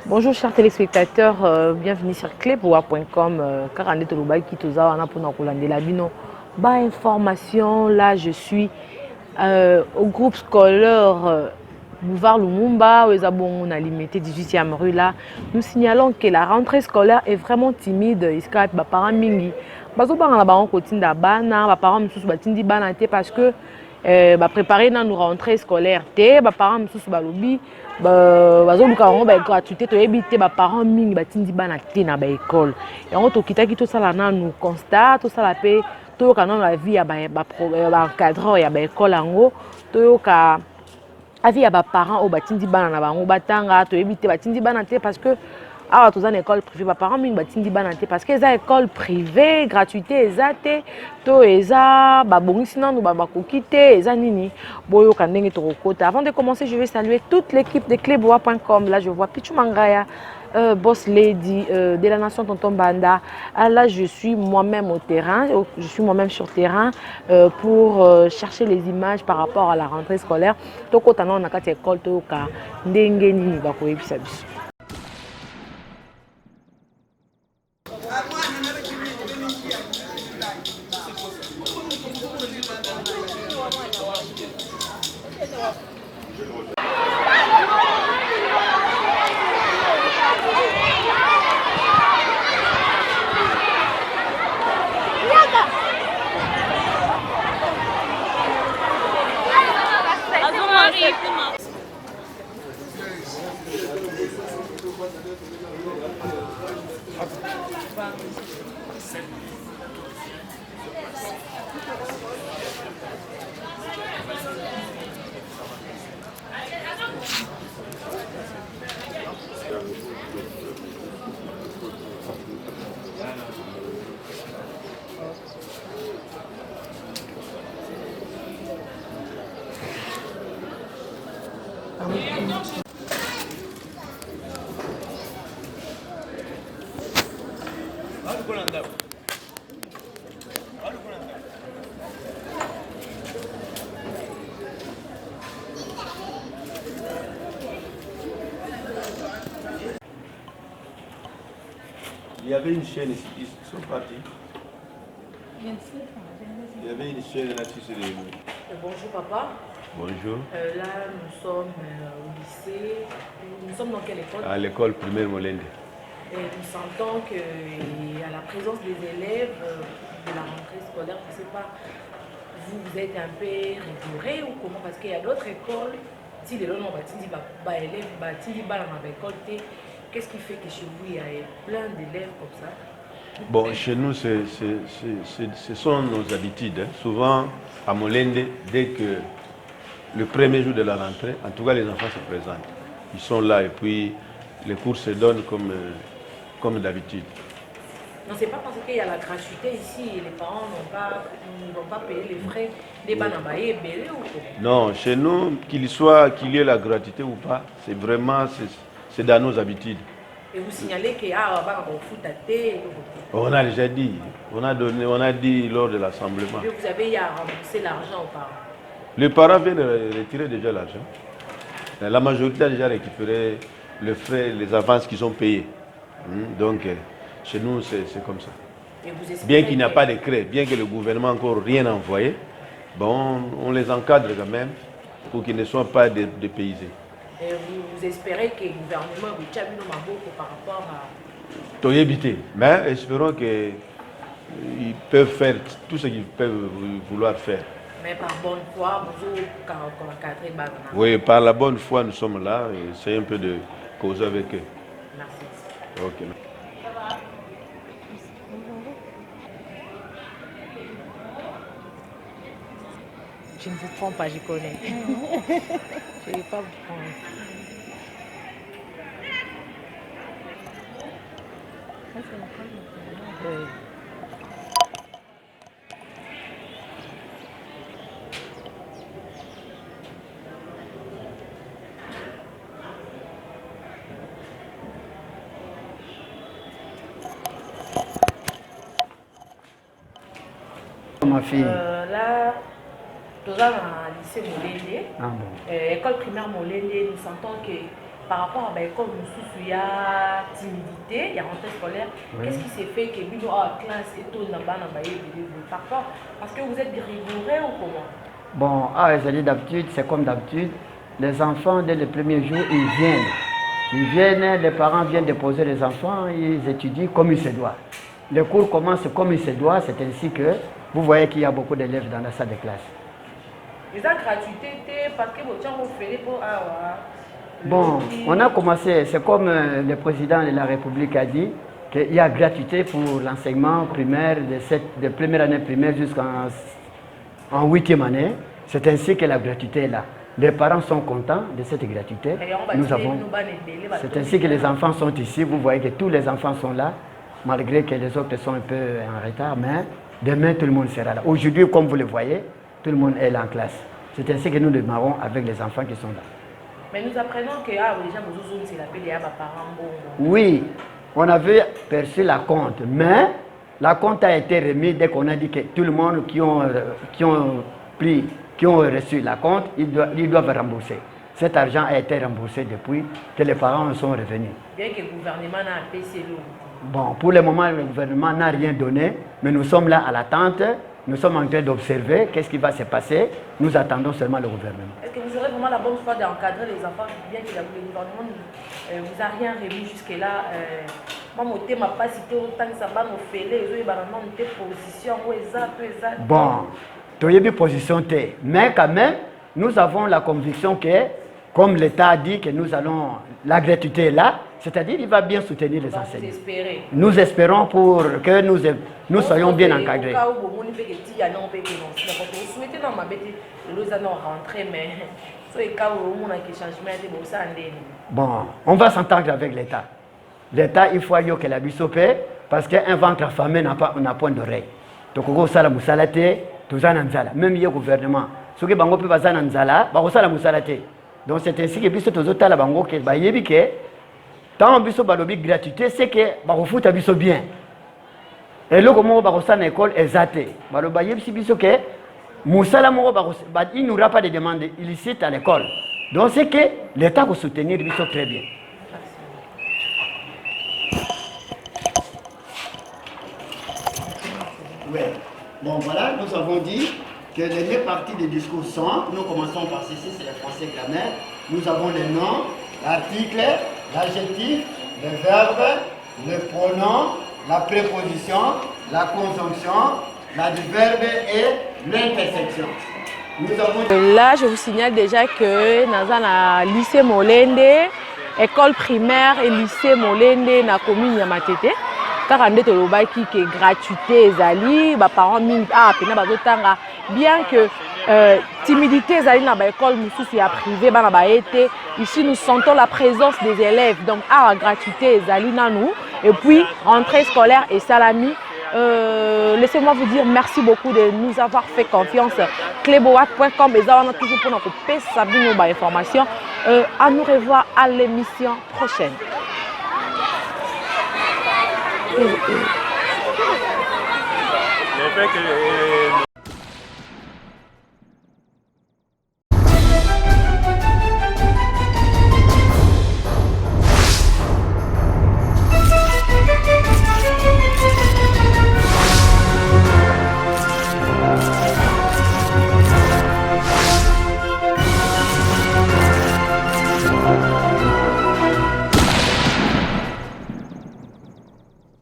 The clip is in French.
Bonjour chers téléspectateurs, bienvenue sur cleboa.com. Karande Toloba qui toza wana pour nakolande la bino. Ba information, là je suis au groupe scolaire Boulevard Lumumba, on a limité 18e rue là. Nous signalons que la rentrée scolaire est vraiment timide. Iska ba parents mingi. Bazo bana ba on kotinda bana, ba parents mususu batindi bana te parce que préparer dans nos rentrées scolaires te ba parents mususu balobi bazoluka bango ba gratuité toyebi te ba parents mingi batindi bana te na ba école yango tokitaki tosala nanu constat tosala pe toyoka nanu la vie ya ba encadrant ya ba école yango toyoka avis ya ba parents oyo batindi bana na bango batanga toyebi te batindi bana te parce que awa toza na école privée baparents mingi batindi bana te parce que eza école privée gratuité eza te to eza babongisi nanu bakoki te eza nini boyoka ndenge tokokota. Avant de commencer je vais saluer toute l'équipe de cleboa.com. Là je vois Pichu Mangaya, Boss Lady, de la nation Tonton Banda. Là je suis moi-même au terrain, je suis moi-même sur terrain pour chercher les images par rapport à la rentrée scolaire. Tokota na na kati école toyoka ndenge nini bakoyebisa biso. Il y avait une chaîne ici, ils sont partis. Il y avait une chaîne là-dessus sur les... Bonjour papa. Bonjour. Là nous sommes au lycée. Nous sommes dans quelle école? À l'école primaire Molende. Et nous sentons qu'à la présence des élèves de la rentrée scolaire, je ne sais pas, vous êtes un peu rigoureux ou comment? Parce qu'il y a d'autres écoles, si les élèves qu'est-ce qui fait que chez vous il y a plein d'élèves comme ça? Bon, chez nous, ce sont nos habitudes. Hein. Souvent, à Molende, dès que le premier jour de la rentrée, en tout cas les enfants se présentent. Ils sont là et puis les cours se donnent comme d'habitude. Non, c'est pas parce qu'il y a la gratuité ici et les parents ne vont pas payer les frais des banambaye belé ou quoi? Non, chez nous, qu'il y ait la gratuité ou pas, c'est vraiment, c'est dans nos habitudes. Et vous signalez qu'il y a un foot à thé. On a déjà dit, on a dit lors de l'assemblement. Vous avez remboursé l'argent aux parents? Les parents viennent retirer déjà l'argent. La majorité a déjà récupéré les frais, les avances qu'ils ont payés. Donc, chez nous, c'est comme ça. Bien qu'il n'y a pas de décret, bien que le gouvernement n'a encore rien envoyé, bon, on les encadre quand même pour qu'ils ne soient pas dépaysés. Et vous espérez que le gouvernement vous tient beaucoup par rapport à... Tout éviter. Mais espérons qu'ils peuvent faire tout ce qu'ils peuvent vouloir faire. Mais par bonne foi, vous encadrez Banana. Oui, par la bonne foi, nous sommes là et c'est un peu de causer avec eux. Merci. Ok. Je ne vous prends pas, je connais. Je ne vais pas vous prendre. Oui. Ma fille. Là, nous sommes à lycée Molende, Ah bon. école primaire Molende, nous sentons que par rapport à l'école, il y a timidité, il y a rentrée scolaire. Qu'est-ce qui s'est fait que vous avez classe et tout parfois parce que vous êtes rigoureux ou comment? Bon, d'habitude, c'est comme d'habitude. Les enfants, dès les premiers jours, ils viennent. Ils viennent, les parents viennent déposer les enfants, ils étudient comme il se doit. Les cours commencent comme il se doit, c'est ainsi que vous voyez qu'il y a beaucoup d'élèves dans la salle de classe. Les gratuité, parce que vous avez pour bon, on a commencé, c'est comme le président de la République a dit, qu'il y a gratuité pour l'enseignement primaire, de première année primaire jusqu'en 8e année. C'est ainsi que la gratuité est là. Les parents sont contents de cette gratuité. C'est ainsi que les enfants sont ici. Vous voyez que tous les enfants sont là, malgré que les autres sont un peu en retard. Mais demain, tout le monde sera là. Aujourd'hui, comme vous le voyez, tout le monde est là en classe. C'est ainsi que nous démarrons avec les enfants qui sont là. Mais nous apprenons que déjà, c'est l'appel à parents. Oui, on avait perçu la compte, mais la compte a été remise dès qu'on a dit que tout le monde qui ont reçu la compte, ils doivent rembourser. Cet argent a été remboursé depuis que les parents sont revenus. Bien que le gouvernement n'a pas payé. Bon, pour le moment, le gouvernement n'a rien donné, mais nous sommes là à l'attente. Nous sommes en train d'observer qu'est-ce qui va se passer. Nous attendons seulement le gouvernement. Est-ce que vous aurez vraiment la bonne foi d'encadrer les enfants, bien que le gouvernement ne vous a rien remis jusque-là? Bon, tu as position T. Mais quand même, nous avons la conviction que, comme l'État a dit que nous allons, la gratuité est là, c'est-à-dire qu'il va bien soutenir les enseignants. Nous espérons pour que nous soyons bien encadrés. Bon, on va s'entendre avec l'État. L'État, il faut que la bisope, parce qu'un ventre affamé n'a point d'oreille. Donc, même le gouvernement, ce qui est donc c'est ainsi que biso tozotala bango ke bayebi ke tant biso balobi gratuité c'est que bakofuta biso bien et le comment bakosana école exacte baloba yebi biso ke musala moko il n'y aura pas de demande illicite à l'école donc c'est que l'État va soutenir biso très bien. Oui. Bon voilà, nous avons dit que les deux parties du discours sont, nous commençons par ceci, c'est le français grammaire. Nous avons les noms, l'article, l'adjectif, le verbe, le pronom, la préposition, la conjonction, l'adverbe et l'intersection. Là, je vous signale déjà que dans le lycée Molende, école primaire et lycée Molende, na commune Yamatete. Car on est qui est gratuité ezali ba parents pena bazotanga bien que timidité ezali na ba école mususu ya privé bana ba été ici nous sentons la présence des élèves donc gratuité ezali nanou et puis entrée scolaire et salami. Laissez-moi vous dire merci beaucoup de nous avoir fait confiance. Cleboat.com et ça on a toujours pour notre sabino ba information. À nous revoir à l'émission prochaine. Le fait que